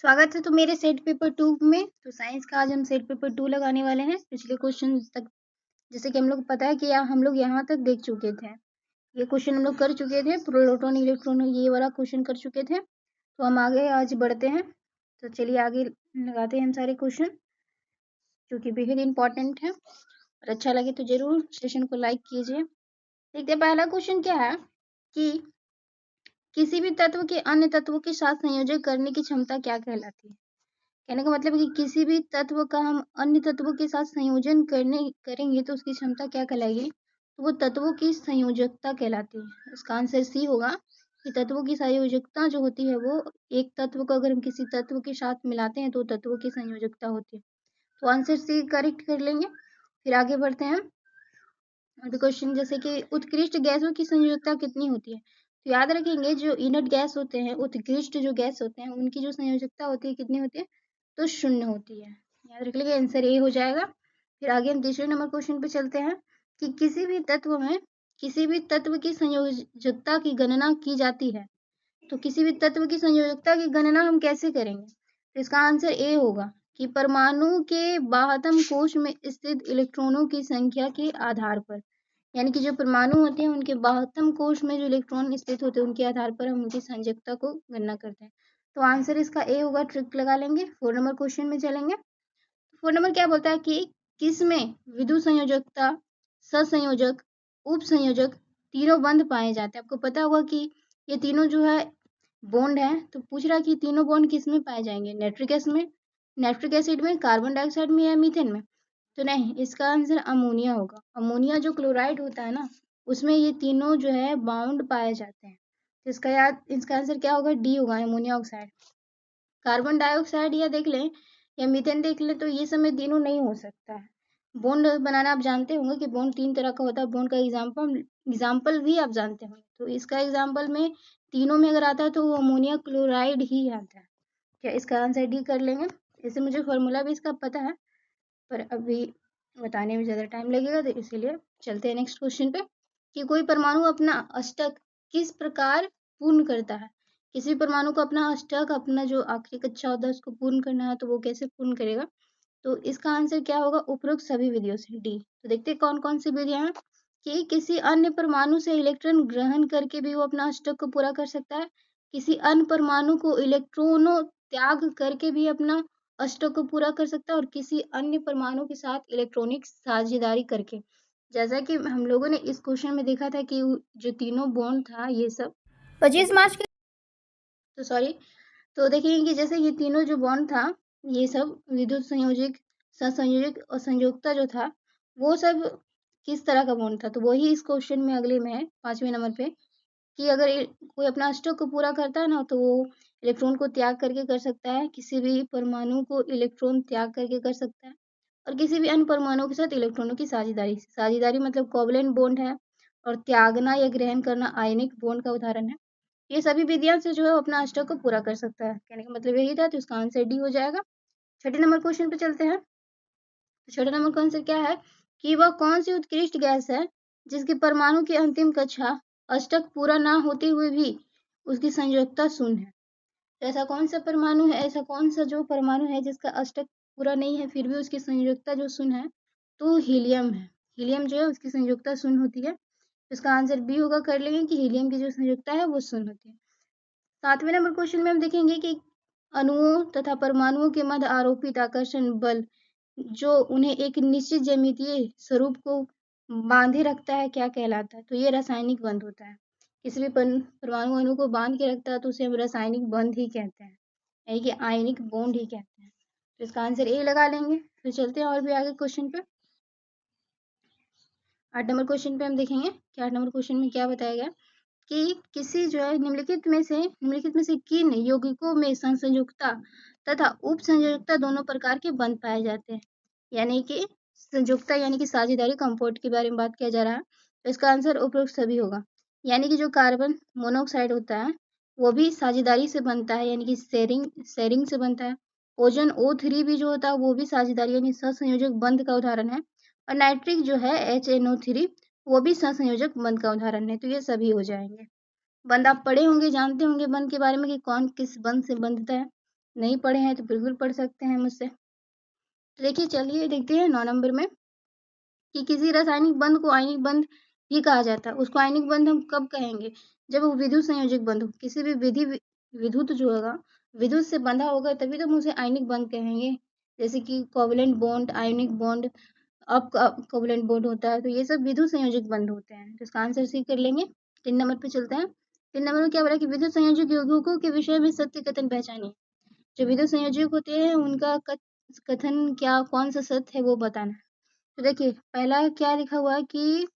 स्वागत है तो मेरे सेट पेपर 2 में। तो साइंस का आज हम सेट पेपर 2 लगाने वाले हैं। पिछले क्वेश्चन तक जैसे कि हम लोग पता है कि हम लोग यहाँ तक देख चुके थे। ये क्वेश्चन हम लोग कर चुके थे, प्रोटॉन इलेक्ट्रॉन ये वाला क्वेश्चन कर चुके थे। तो हम आगे आज बढ़ते हैं। तो चलिए आगे लगाते हैं हम सारे क्वेश्चन जो कि बेहद इंपॉर्टेंट है। और अच्छा लगे तो जरूर सेशन को लाइक कीजिए। देखते हैं पहला क्वेश्चन क्या है कि किसी भी तत्व के अन्य तत्वों के साथ संयोजन करने की क्षमता क्या कहलाती है। कहने का मतलब है कि किसी भी तत्व का हम अन्य तत्वों के साथ संयोजन करेंगे तो उसकी क्षमता क्या कहलाएगी। तो वो तत्वों की संयोजकता कहलाती है। इसका आंसर सी होगा कि तत्वों की संयोजकता जो होती है वो एक तत्व को अगर हम किसी तत्व के साथ मिलाते हैं तो तत्वों की संयोजकता होती है। तो आंसर सी करेक्ट कर लेंगे। फिर आगे बढ़ते हैं। क्वेश्चन जैसे कि उत्कृष्ट गैसों की संयोजकता कितनी होती है। तो याद रखेंगे जो इनर्ट गैस होते हैं, उत्कृष्ट जो गैस होते हैं उनकी जो संयोजकता होती है कितनी होती है, तो 0 होती है। याद रख लीजिए आंसर ए हो जाएगा। फिर आगे हम तीसरे नंबर क्वेश्चन पे चलते हैं कि किसी भी तत्व की संयोजकता की गणना की जाती है। तो किसी भी तत्व की संयोजकता की गणना हम कैसे करेंगे। तो इसका आंसर ए होगा कि परमाणु के बाह्यतम कोश में स्थित इलेक्ट्रॉनों की संख्या के आधार पर, यानी कि जो परमाणु होते हैं उनके बाह्यतम कोश में जो इलेक्ट्रॉन स्थित होते हैं उनके आधार पर हम उनकी संयोजकता को गणना करते हैं। तो आंसर इसका ए होगा। ट्रिक लगा लेंगे। 4 नंबर क्वेश्चन में चलेंगे। 4 नंबर क्या बोलता है कि किसमें विद्युत संयोजकता, सहसंयोजक, उप संयोजक तीनों बंध पाए जाते हैं। आपको पता होगा कि ये तीनों जो है बॉन्ड है। तो पूछ रहा है कि तीनों बॉन्ड किस में पाए जाएंगे, नाइट्रिक एसिड में, कार्बन डाइऑक्साइड में या मीथेन में। तो नहीं, इसका आंसर अमोनिया होगा। अमोनिया जो क्लोराइड होता है ना उसमें ये तीनों जो है बाउंड पाए जाते हैं। तो इसका आंसर क्या होगा, डी होगा, अमोनिया ऑक्साइड। कार्बन डाइऑक्साइड या देख लें या मीथेन देख लें तो ये समय तीनों नहीं हो सकता है। बॉन्ड बनाना आप जानते होंगे कि बॉन्ड 3 तरह का होता है। बॉन्ड का एग्जाम्पल भी आप जानते होंगे। तो इसका एग्जाम्पल में तीनों में अगर आता है तो वो अमोनिया क्लोराइड ही आता है। क्या इसका आंसर डी कर लेंगे। इसे मुझे फॉर्मूला भी इसका पता है पर अभी बताने में ज़्यादा टाइम लगेगा तो इसीलिए चलते हैं नेक्स्ट क्वेश्चन पे कि कोई परमाणु अपना अष्टक किस प्रकार पूर्ण करता है। किसी परमाणु को अपना अष्टक, अपना जो आखिरी कक्षा होता है उसको पूर्ण करना है तो वो कैसे पूर्ण करेगा। तो इसका आंसर क्या होगा, उपरोक्त सभी विधियों से, डी। तो देखते हैं कौन कौन सी विधियां हैं कि किसी अन्य परमाणु से इलेक्ट्रॉन ग्रहण करके भी वो अपना अष्टक को पूरा कर सकता है। किसी अन्य परमाणु को इलेक्ट्रॉनों त्याग करके भी अपना अष्टक को पूरा कर सकता है और किसी अन्य परमाणु के साथ इलेक्ट्रॉनिक साझेदारी करके। जैसा कि हम लोगों ने इस क्वेश्चन में देखा था कि जो तीनों बॉन्ड था ये सब 25 मार्च के तो सॉरी तो देखेंगे कि जैसे ये तीनों जो बॉन्ड था ये सब विद्युत संयोजक, सहसंयोजक और संयोजकता जो था वो सब किस तरह का बॉन्ड था। तो वही इस क्वेश्चन में अगले में है 5वें नंबर पे कि अगर कोई अपना अष्टक को पूरा करता है ना तो वो इलेक्ट्रॉन को त्याग करके कर सकता है, किसी भी परमाणु को इलेक्ट्रॉन त्याग करके कर सकता है और किसी भी अन्य परमाणु के साथ इलेक्ट्रॉनों की साझेदारी मतलब कोवलेंट बॉन्ड है। और त्यागना या ग्रहण करना आयनिक बॉन्ड का उदाहरण है। ये सभी विधियां से जो है वो अपना अष्टक को पूरा कर सकता है। कहने का मतलब यही था। तो इसका आंसर डी हो जाएगा। छठे नंबर क्वेश्चन पे चलते हैं। तो छठे नंबर का आंसर क्या है कि वह कौन सी उत्कृष्ट गैस है जिसके परमाणु की अंतिम कक्षा अष्टक पूरा ना होते हुए भी उसकी संयोजकता शून्य है। तो ऐसा कौन सा परमाणु है, ऐसा कौन सा जो परमाणु है जिसका अष्टक पूरा नहीं है फिर भी उसकी संयोजकता जो शून्य है, तो हीलियम है। हीलियम जो है उसकी संयोजकता शून्य होती है। इसका आंसर बी होगा। कर लेंगे कि हीलियम की जो संयोजकता है वो शून्य होती है। 7वें नंबर क्वेश्चन में हम देखेंगे कि अणुओं तथा परमाणुओं के मध्य आरोपित आकर्षण बल जो उन्हें एक निश्चित ज्यामितीय स्वरूप को बांधे रखता है क्या कहलाता है। तो ये रासायनिक बंध होता है। किसी भी परमाणु अणु को बांध के रखता है तो उसे हम रासायनिक बंध ही कहते हैं, यानी कि आयनिक बॉन्ड ही कहते हैं। तो इसका आंसर ए लगा लेंगे। फिर चलते हैं और भी आगे क्वेश्चन पे। 8 नंबर क्वेश्चन पे हम देखेंगे कि 8 नंबर क्वेश्चन में क्या बताया गया कि किसी जो है निम्नलिखित में से किन यौगिकों में संयोजकता तथा उप संयोजकता दोनों प्रकार के बंध पाए जाते हैं। यानी कि संयोजकता यानी कि साझेदारी कंपाउंड के बारे में बात किया जा रहा है। तो इसका आंसर उपरोक्त सभी होगा। यानी कि जो कार्बन मोनोऑक्साइड होता है वो भी साझेदारी से बनता है, यानी कि शेयरिंग से बनता है। ओजोन O3 भी जो होता है वो भी साझेदारी यानी सहसंयोजक बंध का उदाहरण है। और नाइट्रिक जो है HNO3 वो भी सहसंयोजक बंध का उदाहरण है। तो ये सभी हो जाएंगे। बंध आप पढ़े होंगे, जानते होंगे बंध के बारे में कि कौन किस बंध से बंधता है। नहीं पढ़े हैं तो बिल्कुल पढ़ सकते हैं मुझसे। तो देखिए चलिए देखते हैं 9 नंबर में कि किसी रासायनिक बंध को आयनिक बंध भी कहा जाता है। उसको आयनिक बंध हम कब कहेंगे? जब वो विद्युत संयोजक बंध हो। किसी भी विद्युत जो होगा, विद्युत से बंधा होगा तभी तो हम उसे आयनिक बंध कहेंगे। जैसे कि covalent bond, ionic bond, up covalent bond होता है, तो ये सब विद्युत संयोजक बंध होते हैं। तो इसका आंसर सी कर लेंगे। 3 नंबर पे चलते हैं। 3 नंबर में क्या बोला कि विद्युत संयोजक यौगिकों के विषय में सत्य कथन पहचानिए। जो विद्युत संयोजक होते हैं उनका कथन क्या, कौन सा सत्य है वो बताना। तो देखिए पहला क्या लिखा हुआ है कि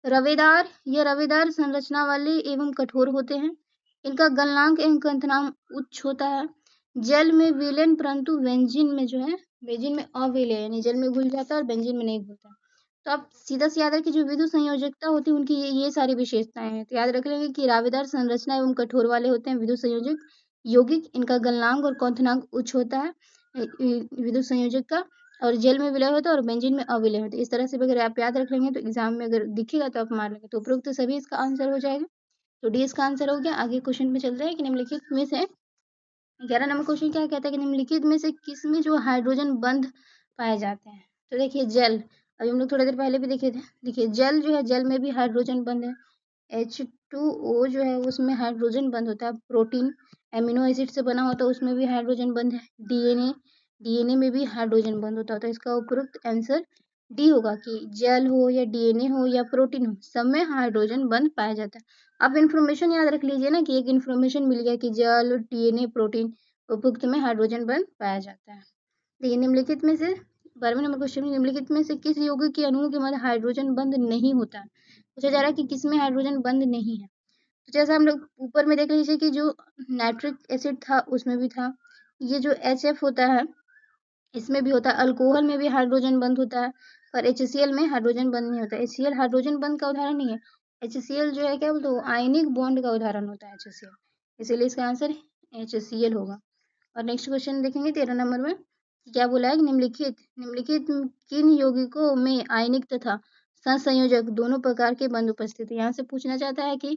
रवेदार संरचना वाले एवं कठोर होते हैं। इनका गलनांक एवं क्वथनांक उच्च होता है। जल में विलयन परंतु बेंजीन में जो है, बेंजीन में अविलय, यानी जल में घुल जाता है और बेंजीन में नहीं घुलता। तो आप सीधा से याद रखिए जो विद्युत संयोजकता होती है उनकी ये सारी विशेषताएं हैं। तो याद रख लेंगे कि रावेदार संरचना एवं कठोर वाले होते हैं विद्युत संयोजक यौगिक। इनका गलनांक और क्वथनांक उच्च होता है विद्युत संयोजक का, और जेल में विलय होता है और बेंजीन में अविलय होता है। इस तरह से अगर आप याद रख लेंगे तो एग्जाम में अगर दिखेगा तो आप मार लेंगे। तो उपरोक्त तो सभी इसका आंसर हो जाएगा। तो डी इसका आंसर हो गया। आगे क्वेश्चन में चल रहे हैं कि निम्नलिखित में से 11 नंबर क्वेश्चन क्या कहता है कि निम्नलिखित में से किस में जो हाइड्रोजन बंध पाए जाते हैं। तो देखिए जल, अभी हम लोग थोड़ी देर पहले भी देखे थे। देखिए जल जो है, जल में भी हाइड्रोजन बंध है। H2O जो है उसमें हाइड्रोजन बंध होता है। प्रोटीन एमिनो एसिड से बना होता है उसमें भी हाइड्रोजन बंध है। डीएनए में भी हाइड्रोजन बंध होता है। तो इसका उपयुक्त आंसर डी होगा कि जल हो या डीएनए हो या प्रोटीन हो, सब में हाइड्रोजन बंध पाया जाता है। आप इन्फॉर्मेशन याद रख लीजिए ना कि एक इन्फॉर्मेशन मिल गया कि जल, डीएनए, प्रोटीन उपयुक्त में हाइड्रोजन बंध पाया जाता है। देखिए निम्नलिखित में से 12वें नंबर क्वेश्चन में निम्नलिखित में से किस यौगिक के अणुओं के मध्य हाइड्रोजन बंध नहीं होता है। पूछा जा रहा है कि किसमें हाइड्रोजन बंध नहीं है। तो जैसा हम लोग ऊपर में देख लीजिए कि जो नाइट्रिक एसिड था उसमें भी था। ये जो HF होता है इसमें भी होता है। अल्कोहल में भी हाइड्रोजन बंध होता है, पर HCl में हाइड्रोजन बंध नहीं होता। HCl हाइड्रोजन बंध का उदाहरण नहीं है। HCl जो है क्या बोलते हो, आयनिक बॉन्ड का उदाहरण होता है HCl। इसीलिए इसका आंसर HCl होगा। और नेक्स्ट क्वेश्चन देखेंगे 13 नंबर में क्या बोला है। निम्नलिखित किन यौगिकों में आयनिक तथा सहसंयोजक दोनों प्रकार के बंध उपस्थित है। यहाँ से पूछना चाहता है कि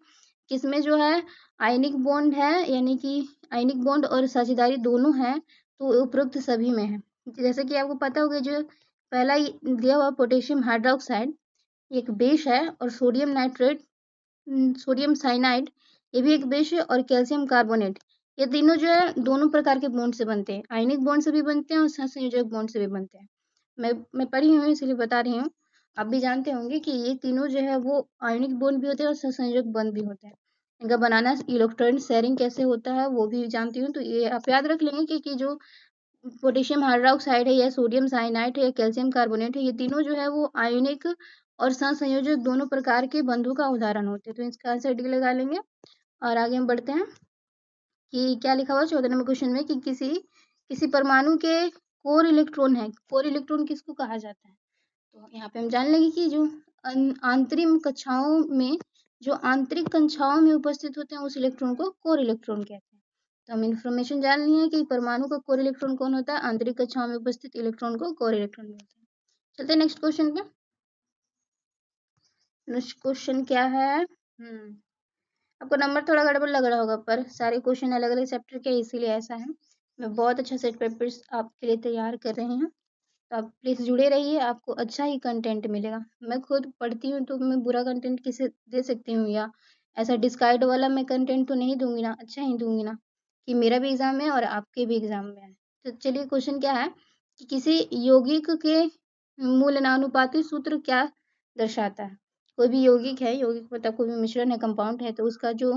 किसमें जो है आयनिक बॉन्ड है, यानी कि आयनिक बॉन्ड और साझेदारी दोनों है, तो उपरोक्त सभी में है। जैसे कि आपको पता होगा जो पहला दिया हुआ पोटेशियम हाइड्रोक्साइड एक बेस है, और सोडियम नाइट्रेट, सोडियम साइनाइड ये भी एक बेस है, और कैल्शियम कार्बोनेट, ये तीनों जो है दोनों प्रकार के बॉन्ड से बनते हैं। आयनिक बॉन्ड से भी बनते हैं और सहसंयोजक बॉन्ड से भी बनते हैं। मैं पढ़ी हूँ इसलिए बता रही हूँ। आप भी जानते होंगे कि ये तीनों जो है वो आयनिक बॉन्ड भी होते हैं और सहसंयोजक बॉन्ड भी होते हैं। इनका बनाना, इलेक्ट्रॉन शेयरिंग कैसे होता है वो भी जानती हूँ। तो ये आप याद रख लेंगे कि जो पोटेशियम हाइड्रोक्साइड है या सोडियम साइनाइड है या कैल्शियम कार्बोनेट है, ये तीनों जो है वो आयनिक और सहसंयोजक दोनों प्रकार के बंधों का उदाहरण होते हैं। तो इसका आंसर डी लगा लेंगे। और आगे हम बढ़ते हैं कि क्या लिखा हुआ 14 नंबर क्वेश्चन में कि किसी परमाणु के कोर इलेक्ट्रॉन है। कोर इलेक्ट्रॉन किसको कहा जाता है। तो यहाँ पे हम जान लेंगे कि जो आंतरिक कक्षाओं में, जो आंतरिक कक्षाओं में उपस्थित होते हैं उस इलेक्ट्रॉन को कोर इलेक्ट्रॉन कहते हैं। तो हम इन्फॉर्मेशन जान ली है कि परमाणु का कोर इलेक्ट्रॉन कौन होता है, आंतरिक कक्षाओं में उपस्थित इलेक्ट्रॉन को कोर इलेक्ट्रॉन बोलते हैं। चलते हैं नेक्स्ट क्वेश्चन पे। नेक्स्ट क्वेश्चन क्या है। आपको नंबर थोड़ा गड़बड़ लग रहा होगा, पर सारे क्वेश्चन अलग अलग चैप्टर के इसीलिए ऐसा है। मैं बहुत अच्छा सेट पेपर्स आपके लिए तैयार कर रही हूँ, तो आप प्लीज़ जुड़े रहिए, आपको अच्छा ही कंटेंट मिलेगा। मैं खुद पढ़ती हूँ तो मैं बुरा कंटेंट किसे दे सकती हूँ, या ऐसा डिस्काइड वाला मैं कंटेंट तो नहीं दूंगी ना, अच्छा ही दूंगी ना, कि मेरा भी एग्जाम है और आपके भी एग्जाम में है। तो चलिए क्वेश्चन क्या है कि किसी यौगिक के मूलनानुपाती सूत्र क्या दर्शाता है। कोई भी यौगिक है, यौगिक मतलब कोई भी मिश्रण है, कंपाउंड है, तो उसका जो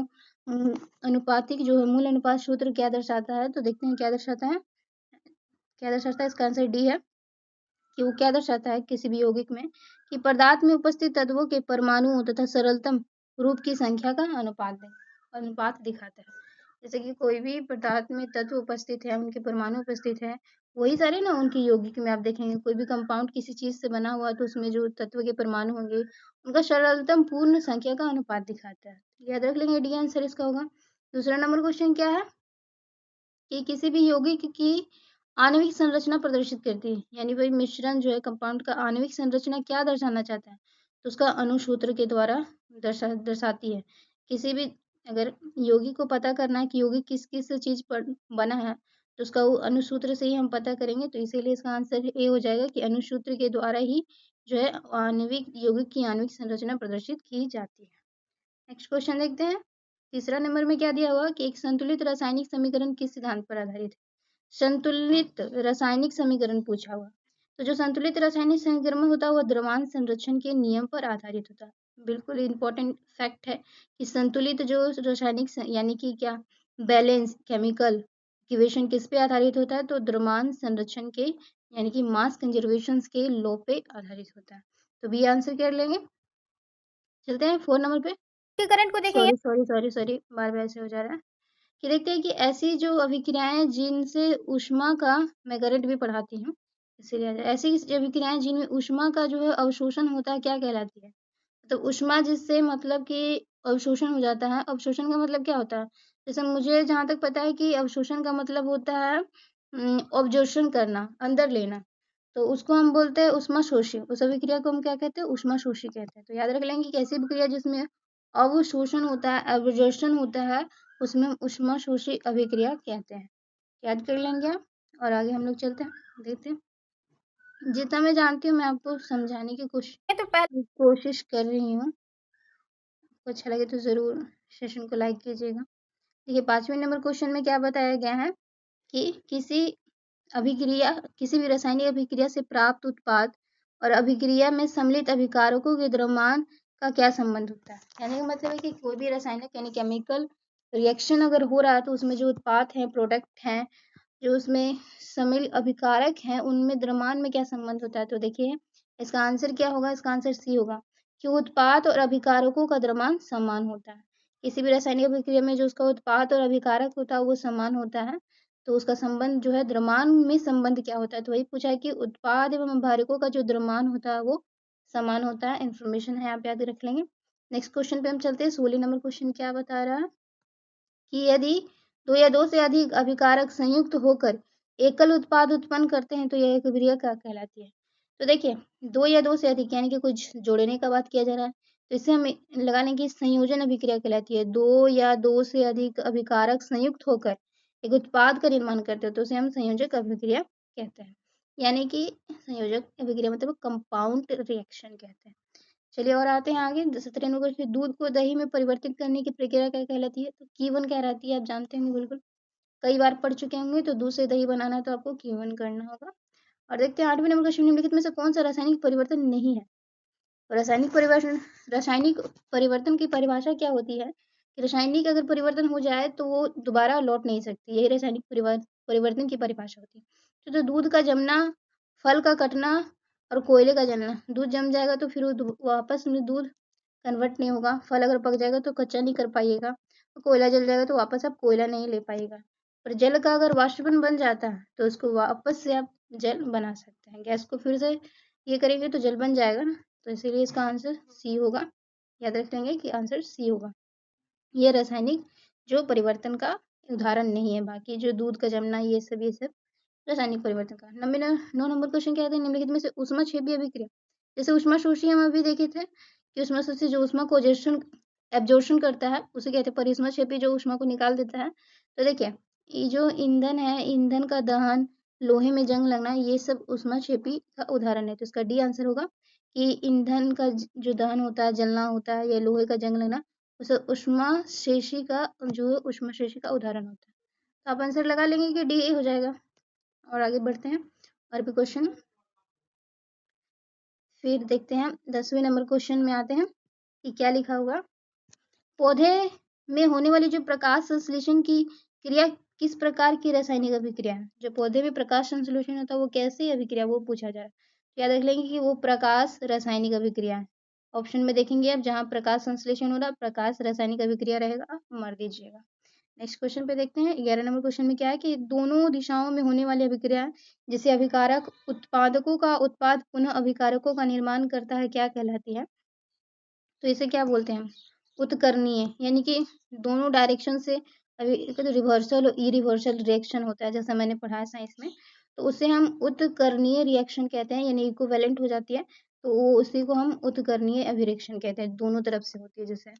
अनुपातिक जो है मूल अनुपात सूत्र क्या दर्शाता है। तो देखते हैं क्या दर्शाता है। इसका आंसर डी है कि वो क्या दर्शाता है किसी भी यौगिक में कि पदार्थ में उपस्थित तत्वों के परमाणुओं तथा सरलतम रूप की संख्या का अनुपात दिखाता है। जैसे कि कोई भी पदार्थ में तत्व उपस्थित है, उनके परमाणु उपस्थित है, वही सारे ना उनकी यौगिक में आप देखेंगे। कोई भी कंपाउंड किसी चीज से बना हुआ है तो उसमें जो तत्व के परमाणु होंगे उनका सरलतम पूर्ण संख्या का अनुपात दिखाता है। याद रख लेंगे, डी आंसर इसका होगा। दूसरा नंबर क्वेश्चन क्या है कि किसी भी यौगिक की आणविक संरचना प्रदर्शित करती है, यानी वही मिश्रण जो है कंपाउंड का आणविक संरचना क्या दर्शाना चाहता है, तो उसका अणु सूत्र के द्वारा दर्शाती है। किसी भी अगर यौगिक को पता करना है कि यौगिक किस किस चीज पर बना है, तो उसका वो अनुसूत्र से ही हम पता करेंगे, तो इसीलिए इसका आंसर ए हो जाएगा कि अनुसूत्र के द्वारा ही जो है आणविक यौगिक की आणविक संरचना प्रदर्शित की जाती है। नेक्स्ट क्वेश्चन देखते हैं। तीसरा नंबर में क्या दिया हुआ कि एक संतुलित रासायनिक समीकरण किस सिद्धांत पर आधारित है? संतुलित रासायनिक समीकरण पूछा हुआ। तो जो संतुलित रासायनिक समीकरण होता है वह द्रव्यमान संरक्षण के नियम पर आधारित होता है। बिल्कुल इंपॉर्टेंट फैक्ट है कि संतुलित जो रासायनिक यानी कि क्या बैलेंस केमिकल इक्वेशन किस पे आधारित होता है? तो द्रव्यमान संरक्षण के यानी कि मास कंजर्वेशन के लॉ पे आधारित होता है। तो बी आंसर कर लेंगे। चलते हैं 4 नंबर पे। करंट को देखेंगे। सॉरी बार बार ऐसे हो जा रहा है कि देखते हैं कि ऐसी जो अभिक्रियाएं जिनसे ऊष्मा का, मैं करंट भी पढ़ाती हूँ इसीलिए ऐसी अभिक्रियाएं जिनमें ऊष्मा का जो है अवशोषण होता है क्या कहलाती है? तो ऊष्मा जिससे मतलब कि अवशोषण हो जाता है। अवशोषण का मतलब क्या होता है? जैसे मुझे जहाँ तक पता है कि अवशोषण का मतलब होता है ऑब्जॉर्प्शन करना, अंदर लेना। तो उसको हम बोलते हैं ऊष्माशोषी। उस अभिक्रिया को हम क्या कहते हैं? ऊष्माशोषी कहते हैं। तो याद रख लेंगे कि ऐसी अभिक्रिया जिसमें अवशोषण होता है, एब्जॉर्प्शन होता है, उसमें हम ऊष्माशोषी अभिक्रिया कहते हैं। याद कर लेंगे आप। और आगे हम लोग चलते हैं, देखते हैं। जितना मैं जानती हूँ मैं आपको समझाने की तो पहले कोशिश कर रही हूँ। आपको अच्छा लगे तो ज़रूर सेशन को लाइक कीजिएगा। देखिए 5वें नंबर क्वेश्चन में क्या बताया गया है कि किसी भी रासायनिक अभिक्रिया से प्राप्त उत्पाद और अभिक्रिया में सम्मिलित अभिकारकों के द्रव्यमान का क्या संबंध होता है? कहने का मतलब है कि कोई भी रासायनिक यानी केमिकल रिएक्शन अगर हो रहा है तो उसमें जो उत्पाद हैं, प्रोडक्ट हैं, जो उसमें सम्मिलित अभिकारक हैं, उनमें द्रव्यमान में क्या संबंध होता है? तो देखिए इसका आंसर क्या होगा? इसका आंसर सी होगा कि उत्पाद और अभिकारकों का द्रव्यमान समान होता है। किसी भी रासायनिक अभिक्रिया में जो उसका उत्पाद और अभिकारक होता है वो समान होता है, तो उसका संबंध जो है द्रव्यमान में संबंध क्या होता है? तो वही पूछा है कि उत्पाद एवं अभिकारकों का जो द्रव्यमान होता है वो समान होता है। इन्फॉर्मेशन है, आप याद रख लेंगे। नेक्स्ट क्वेश्चन पे हम चलते हैं। 16 नंबर क्वेश्चन क्या बता रहा है कि यदि 2 या 2 से अधिक अभिकारक संयुक्त होकर एकल उत्पाद उत्पन्न करते हैं तो यह अभिक्रिया क्या कहलाती है? तो देखिए 2 या 2 से अधिक यानी कि कुछ जोड़ने का बात किया जा रहा है, तो इसे हम लगा लेंगे कि संयोजन अभिक्रिया कहलाती है। 2 या 2 से अधिक अभिकारक संयुक्त होकर एक उत्पाद का निर्माण करते हैं तो उसे हम संयोजक अभिक्रिया कहते हैं। यानी कि संयोजक अभिक्रिया मतलब कंपाउंड रिएक्शन कहते हैं। चलिए और आते हैं आगे। 17 नंबर फिर दूध को दही में परिवर्तित करने की प्रक्रिया क्या कहलाती है? तो कीवन कहलाती है। आप जानते होंगे बिल्कुल, कई बार पढ़ चुके होंगे। तो दूध से दही बनाना है तो आपको कीवन करना होगा। और देखते हैं 8वें नंबर क्वेश्चन, निम्नलिखित में से कौन सा रासायनिक परिवर्तन नहीं है? रासायनिक परिवर्तन की परिभाषा क्या होती है कि रासायनिक अगर परिवर्तन हो जाए तो वो दोबारा लौट नहीं सकती, यही रासायनिक परिवर्तन की परिभाषा होती है। तो दूध का जमना, फल का कटना और कोयले का जलना। दूध जम जाएगा तो फिर वो वापस में दूध कन्वर्ट नहीं होगा। फल अगर पक जाएगा तो कच्चा नहीं कर पाइएगा। कोयला जल जाएगा तो वापस आप कोयला नहीं ले पाइएगा। पर जल का अगर वाष्पन बन जाता है तो उसको वापस से आप जल बना सकते हैं। गैस को फिर से ये करेंगे तो जल बन जाएगा ना, तो इसीलिए इसका आंसर सी होगा। याद रख लेंगे कि आंसर सी होगा। ये रासायनिक जो परिवर्तन का उदाहरण नहीं है। बाकी जो दूध का जमना ये सब रासायनिक परिवर्तन का। 9 नंबर क्वेश्चन क्या है? निम्नलिखित में से ऊष्माक्षेपी अभिक्रिया, जैसे ऊष्माशोषी हम अभी देखे थे कि ऊष्माशोषी जो ऊष्मा को एब्जॉर्प्शन करता है उसे कहते हैं, पर ऊष्माक्षेपी जो ऊष्मा को निकाल देता है। तो देखिए ये जो ईंधन है, ईंधन का दहन, लोहे में जंग लगना, ये सब ऊष्माक्षेपी का उदाहरण है। तो इसका डी आंसर होगा कि ईंधन का जो दहन होता है, जलना होता है, या लोहे का जंग लगना, उसे ऊष्माशेषी का ऊष्माशेषी का उदाहरण होता है। तो आप आंसर लगा लेंगे कि डी हो जाएगा। और आगे बढ़ते हैं और भी क्वेश्चन। फिर देखते हैं 10वें नंबर क्वेश्चन में आते हैं कि क्या लिखा हुआ। पौधे में होने वाली जो प्रकाश संश्लेषण की क्रिया किस प्रकार की रासायनिक अभिक्रिया है? जो पौधे में प्रकाश संश्लेषण होता है वो कैसी अभिक्रिया, वो पूछा जा रहा है। तो याद रख लेंगे कि वो प्रकाश रासायनिक अभिक्रिया है। ऑप्शन में देखेंगे आप, जहाँ प्रकाश संश्लेषण हो रहा है, प्रकाश रासायनिक अभिक्रिया रहेगा, मार दीजिएगा। नेक्स्ट क्वेश्चन पे देखते हैं। 11 नंबर क्वेश्चन में क्या है कि दोनों दिशाओं में होने वाली अभिक्रिया जिसे अभिकारक उत्पादकों का उत्पाद पुनः अभिकारकों का निर्माण करता है क्या कहलाती है? तो इसे क्या बोलते हैं? उत्कर्णीय, यानी कि दोनों डायरेक्शन से अभी रिवर्सल और इरिवर्सल रिएक्शन होता है, जैसा मैंने पढ़ा है साइंस में। तो उसे हम उत्कर्णीय रिएक्शन कहते हैं, यानी इक्विवेलेंट हो जाती है। तो वो उसी को हम उत्कर्णीय अभिरिएक्शन कहते हैं, दोनों तरफ से होती है जैसे।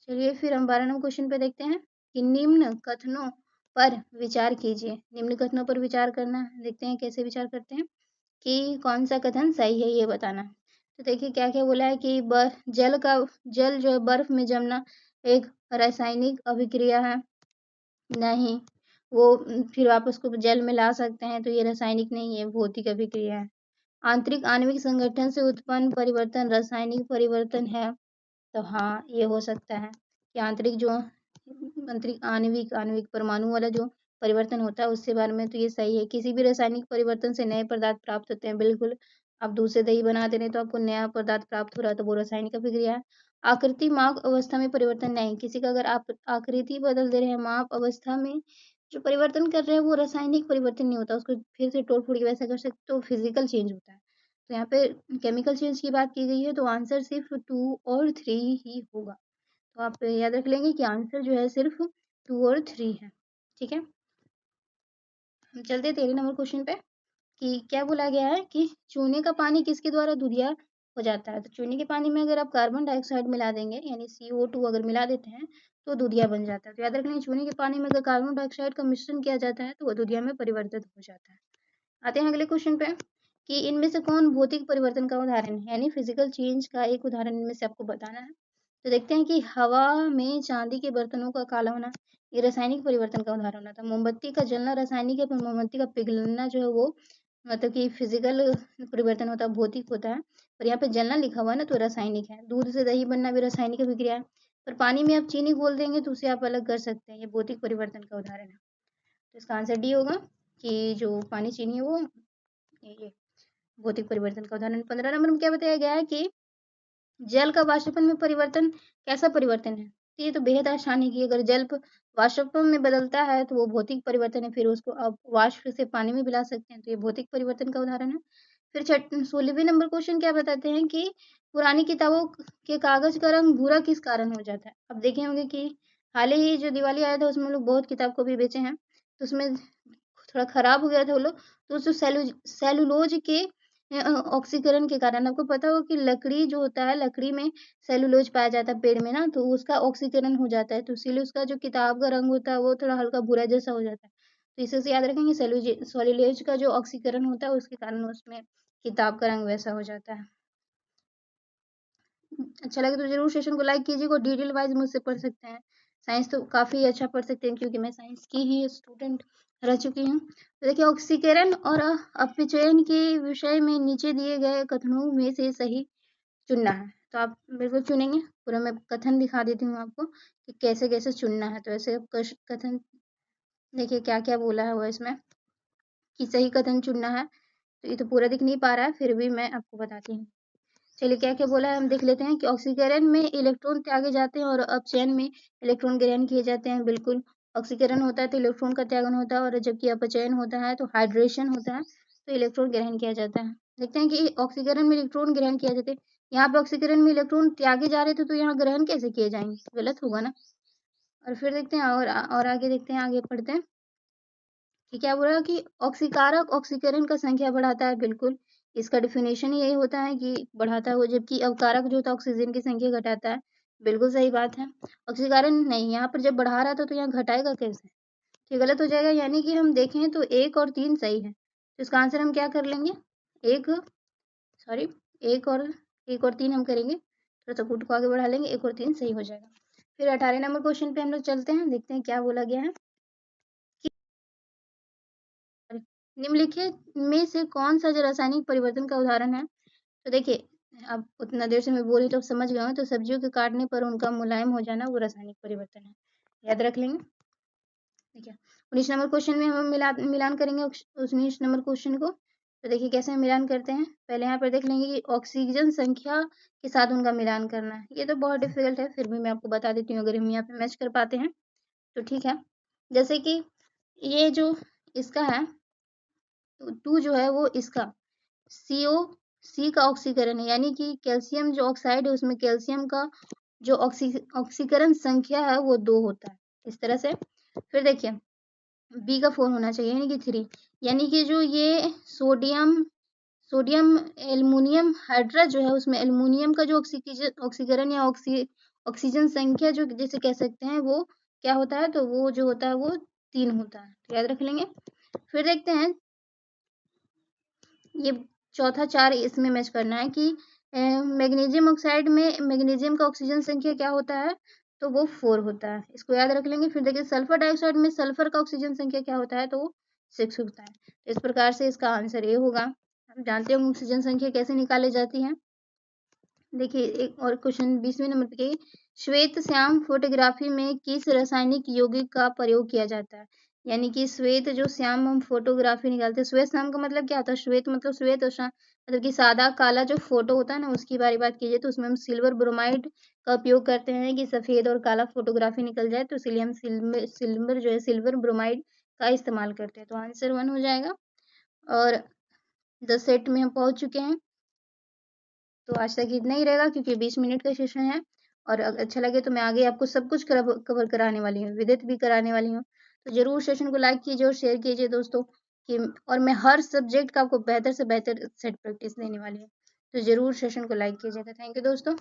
चलिए फिर हम 12 नंबर क्वेश्चन पे देखते हैं कि निम्न कथनों पर विचार कीजिए। निम्न कथनों पर विचार करना है। देखते हैं कैसे विचार करते हैं कि कौन सा कथन सही है, ये बताना है। तो देखिए क्या क्या बोला है कि जल जो है बर्फ में जमना एक रासायनिक अभिक्रिया है। नहीं, वो फिर आप उसको जल में ला सकते हैं, तो ये रासायनिक नहीं है, भौतिक अभिक्रिया है। आंतरिक आणविक संगठन से उत्पन्न परिवर्तन रासायनिक परिवर्तन है। तो हाँ, ये हो सकता है कि आंतरिक आणविक आणविक परमाणु वाला जो परिवर्तन होता है उससे बारे में, तो ये सही है। किसी भी रासायनिक परिवर्तन से नए पदार्थ प्राप्त होते हैं। बिल्कुल, आप दूध से दही बना दे रहे हैं तो आपको नया पदार्थ प्राप्त हो रहा है, तो वो रासायनिक अभिक्रिया है। आकृति माप अवस्था में परिवर्तन नहीं, किसी का अगर आप आकृति बदल दे रहे हैं माप अवस्था में जो परिवर्तन कर रहे हैं वो रासायनिक परिवर्तन नहीं होता, उसको फिर से तोड़ फोड़ के वैसा कर सकते, तो फिजिकल चेंज होता है। तो यहाँ पे केमिकल चेंज की बात की गई है, तो आंसर सिर्फ 2 और 3 ही होगा। तो आप याद रख लेंगे कि आंसर जो है सिर्फ 2 और 3 है। ठीक है, हम चलते 13 नंबर क्वेश्चन पे कि क्या बोला गया है कि चूने का पानी किसके द्वारा दूधिया हो जाता है। तो चूने के पानी में अगर आप कार्बन डाइऑक्साइड मिला देंगे यानी CO2 अगर मिला देते हैं तो दूधिया बन जाता है। तो याद रखना, चूने के पानी में अगर कार्बन डाइऑक्साइड का मिश्रण किया जाता है तो वह दूधिया में परिवर्तित हो जाता है। आते हैं अगले क्वेश्चन पे कि इनमें से कौन भौतिक परिवर्तन का उदाहरण है, यानी फिजिकल चेंज का एक उदाहरण इनमें से आपको बताना है। तो देखते हैं कि हवा में चांदी के बर्तनों का काला होना, ये रासायनिक परिवर्तन का उदाहरण होता है। मोमबत्ती का जलना रासायनिक है, पर मोमबत्ती का पिघलना जो है वो मतलब कि फिजिकल परिवर्तन होता है, भौतिक होता है। पर यहाँ पे जलना लिखा हुआ है ना, तो रासायनिक है। दूध से दही बनना भी रासायनिक अभिक्रिया है। पर पानी में आप चीनी घोल देंगे तो उसे आप अलग कर सकते हैं, ये भौतिक परिवर्तन का उदाहरण है। तो इसका आंसर डी होगा कि जो पानी चीनी है वो ये भौतिक परिवर्तन का उदाहरण। 15 नंबर में क्या बताया गया है कि जल का वाष्पन में परिवर्तन कैसा परिवर्तन है। तो ये तो बेहद आसान है कि अगर जल वाष्पन में बदलता है तो वो भौतिक परिवर्तन है, फिर उसको आप वाष्प से पानी में मिला सकते हैं, तो ये भौतिक परिवर्तन का उदाहरण है। फिर 16वें नंबर क्वेश्चन क्या बताते हैं कि पुरानी किताबों के कागज का रंग भूरा किस कारण हो जाता है। अब देखे होंगे कि हाल ही जो दिवाली आया था उसमें हम लोग बहुत किताब को भी बेचे हैं, तो उसमें थोड़ा खराब हो गया था वो लोग, तो उस सेलुलोज के ऑक्सीकरण के कारण, आपको पता हो कि लकड़ी जो होता है, लकड़ी में सेलुलोज पाया जाता है पेड़ में ना, तो उसका ऑक्सीकरण हो जाता है, तो इसीलिए उसका जो किताब का रंग होता है वो थोड़ा हल्का भूरा जैसा हो जाता है। तो इसे से याद रखेंगे, सेलुलोज का जो ऑक्सीकरण होता है उसके कारण उसमें किताब का रंग वैसा हो जाता है। अच्छा लगे तो जरूर सेशन को लाइक कीजिएगा, डिटेल वाइज मुझसे पढ़ सकते हैं। साइंस तो काफ़ी अच्छा पढ़ सकते हैं क्योंकि मैं साइंस की ही स्टूडेंट रह चुकी हूँ। तो देखिए, ऑक्सीकरण और अपचयन के विषय में नीचे दिए गए कथनों में से सही चुनना है। तो आप बिल्कुल चुनेंगे, पूरा मैं कथन दिखा देती हूँ आपको कि कैसे कैसे चुनना है। तो ऐसे कथन देखिए क्या क्या बोला है वो इसमें कि सही कथन चुनना है। तो ये तो पूरा दिख नहीं पा रहा है, फिर भी मैं आपको बताती हूँ। चलिए क्या क्या बोला है हम देख लेते हैं कि ऑक्सीकरण में इलेक्ट्रॉन त्यागे जाते हैं और अपचयन में इलेक्ट्रॉन ग्रहण किए जाते हैं। बिल्कुल, ऑक्सीकरण होता है तो इलेक्ट्रॉन का त्यागन होता है, और जबकि अपचयन होता है तो हाइड्रेशन होता है, तो इलेक्ट्रॉन ग्रहण किया जाता है। देखते हैं कि ऑक्सीकरण में इलेक्ट्रॉन ग्रहण किया जाते हैं, यहाँ पे ऑक्सीकरण में इलेक्ट्रॉन त्यागे जा रहे थे, तो यहाँ ग्रहण कैसे किए जाएंगे, गलत होगा ना। और फिर देखते हैं और आगे देखते हैं, आगे पढ़ते हैं कि क्या बोला कि ऑक्सीकारक ऑक्सीकरण का संख्या बढ़ाता है। बिल्कुल, इसका डिफिनेशन ही यही होता है कि बढ़ाता है वो, जबकि अवकारक जो होता है ऑक्सीजन की संख्या घटाता है। बिल्कुल सही बात है। ऑक्सीकरण नहीं, यहाँ पर जब बढ़ा रहा था तो यहाँ घटाएगा कैसे, तो गलत हो जाएगा। यानी कि हम देखें तो 1 और 3 सही है, तो इसका आंसर हम क्या कर लेंगे, एक सॉरी 1 और 3 हम करेंगे, थोड़ा सा कूट को आगे बढ़ा लेंगे, 1 और 3 सही हो जाएगा। फिर 18 नंबर क्वेश्चन पे हम लोग चलते हैं, देखते हैं क्या बोला गया है। निम्नलिखित में से कौन सा जो रासायनिक परिवर्तन का उदाहरण है। तो देखिए, अब उतना देर से मैं बोली तो अब समझ गए हो, तो सब्जियों के काटने पर उनका मुलायम हो जाना वो रासायनिक परिवर्तन है, याद रख लेंगे। ठीक है, 19 नंबर क्वेश्चन में हम मिलान करेंगे 19 नंबर क्वेश्चन को। तो देखिए कैसे हम मिलान करते हैं, पहले यहाँ पर देख लेंगे कि ऑक्सीजन संख्या के साथ उनका मिलान करना है। ये तो बहुत डिफिकल्ट है, फिर भी मैं आपको बता देती हूँ, अगर हम यहाँ पे मैच कर पाते हैं तो ठीक है। जैसे कि ये जो इसका है, तो 2 जो है वो इसका सी का ऑक्सीकरण है, यानी कि कैल्शियम जो ऑक्साइड है उसमें कैल्शियम का जो ऑक्सीकरण संख्या है वो 2 होता है, इस तरह से। फिर देखिए बी का 4 होना चाहिए, यानी कि 3, यानी कि जो ये सोडियम एल्युमिनियम हाइड्रा जो है उसमें एल्युमिनियम का जो ऑक्सीकरण या ऑक्सीजन संख्या जो जैसे कह सकते हैं वो क्या होता है, तो वो जो होता है वो 3 होता है, तो याद रख लेंगे। फिर देखते हैं ये चौथा 4 इसमें मैच करना है कि मैग्नीशियम ऑक्साइड में मैग्नीशियम का ऑक्सीजन संख्या क्या होता है, तो वो 4 होता है, इसको याद रख लेंगे। फिर देखिए सल्फर डाइऑक्साइड में सल्फर का ऑक्सीजन संख्या क्या होता है, तो वो 6 होता है। तो इस प्रकार से इसका आंसर ये होगा। हम जानते हैं ऑक्सीजन संख्या कैसे निकाली जाती है। देखिए एक और क्वेश्चन 20वें नंबर पे, श्वेत श्याम फोटोग्राफी में किस रासायनिक यौगिक का प्रयोग किया जाता है। यानी कि श्वेत जो श्याम हम फोटोग्राफी निकालते हैं, श्वेत श्याम का मतलब क्या होता है, श्वेत मतलब श्वेत और मतलब कि सादा काला जो फोटो होता है ना, उसकी बात की जाए तो उसमें हम सिल्वर ब्रोमाइड का उपयोग करते हैं कि सफेद और काला फोटोग्राफी निकल जाए, तो इसलिए हम सिल्वर जो है सिल्वर ब्रोमाइड का इस्तेमाल करते हैं। तो आंसर 1 हो जाएगा। और 10 सेट में हम पहुंच चुके हैं। तो आज तक इतना ही रहेगा क्योंकि 20 मिनट का सेशन है। और अगर अच्छा लगे तो मैं आगे आपको सब कुछ कवर कराने वाली हूँ, विदित भी कराने वाली हूँ। तो ज़रूर सेशन को लाइक कीजिए और शेयर कीजिए दोस्तों कि, और मैं हर सब्जेक्ट का आपको बेहतर से बेहतर सेट प्रैक्टिस देने वाली हूँ। तो ज़रूर सेशन को लाइक कीजिएगा। थैंक यू दोस्तों।